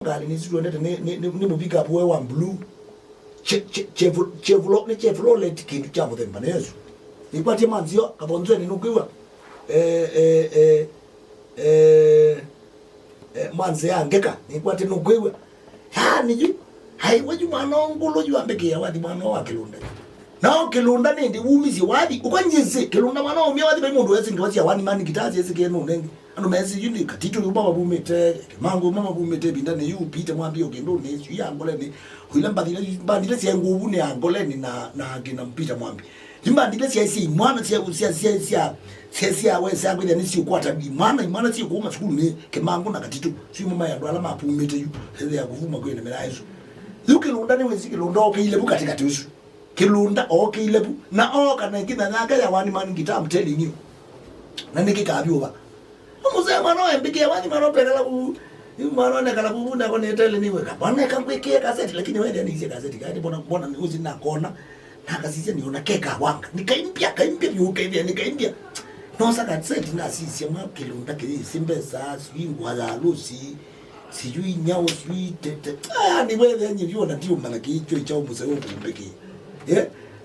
ngali nisitonde ni mubika boy wa blue chevlo let kintu cha muthemba nezo ikwati manzio kabonzwe ni nukiwa manze yangeka ikwati nukiwa ha niju hai waju manongulo ju ambeke ya wadi mwana wa kilunda nao kilunda ndi umizi wadi ukwanyize kilunda mwana umya wadi bai mundu wese ngwazi ya wani mani kitazi yese kenu nengi anu mezi yuni katito yu baba bumete mango mama bumete bindane yu pite mwambie okendo ne yu angole ni huila mbandile siya nguvu ni angole ni na gina mpita mwambi mbandile siya isi mwana siya we siya kwele nisi ukwata imana siya kuhuma chukulu ni ke mango na katito siya mama ya duala mapu umete yu hele ya kuvuma kwenye mela hizo yu kilunda ni wezi kilunda oke ilebu katikati usu kilunda oke ilebu na oka na ikina naga ya wani mani kita I'm telling you na nikika abiwa Musa mano embike wani mano pekala ku mano ne kala ku na kone tele niwe kabana kambeke kaseti lakini wewe ndiye nizie kaseti kadi bona niuzi na kona na kasisi niona keka wanga nikaimpia yuke hivi nikaimpia no saka kaseti na sisi mwa kilunda kile simbe saa swingwa la lusi sijui nyao sijui tete ni wewe yenye viona ndio malaki hicho chao Musa wewe kumbeke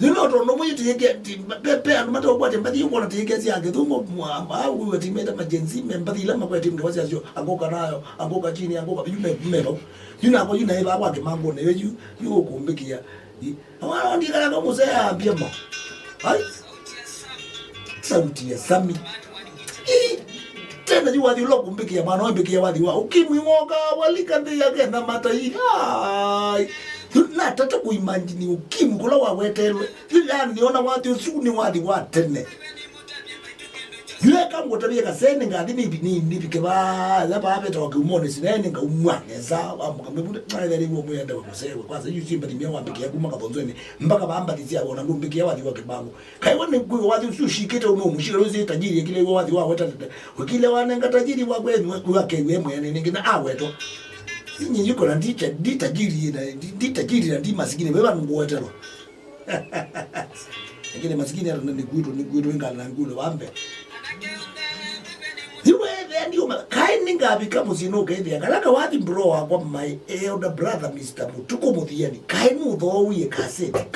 Zino to no muyi tiyeke pepe anu mata obwate mbadi yuko na tiyeke zyange thungo mwamba au wewe timeta majenzi membadi la makwa timu kwazi azio angoka nayo angoka chini angoka yume mmelo yuna ko yuna iba kwake mambo ne yeju yuko kumbekia awana ndikala kama Musa ambia ma hai sauti ya sami tena yuwa dilo kumbekia bana ombekia wadi wa ukimwi ngoka walika ndiye yake na mata hii ai na tata kuimagine ukimu kula wawetelwe yani niona watu usuni wadi watene yule kama tabia kasene ngadi ni bike ba la ba beto kumone sinene ngaumwane za amukamebule ngale ngo muyenda kusewe kwanza yusimba timia wambike kuma kabonzweni mpaka bamba tizia wona ngumbike wadi wa kibango kaiwone kuyo wadi usushikete uno mushika rozi tajiri kile wadi wa weta kile wanenga tajiri wa kwenu wake wemwe ngina aweto Inyi yuko na nditajiri na ndi masikini wewe nguwetero. Ngine masikini ya ni guido ngala ngulo wambe. Iwe ndio kai ngapi kama sinoka hivi akalaka wadi bro kwa my elder brother Mr. Mutuko Muthiani kai mutho wiye cassette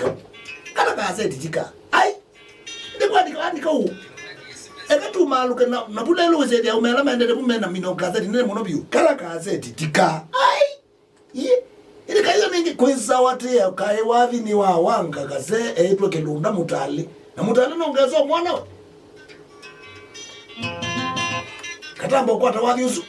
kala cassette tika ai ndikwa u ekatu maluka na bulelo wezedi umela mandele bumena mino cassette nene mono biu kala cassette tika ile kayo ningi kweza wate ya kai wathi ni wa wanga kase eitwe kilunda mutali na mutali nongezo mwana katambo kwata wathi usu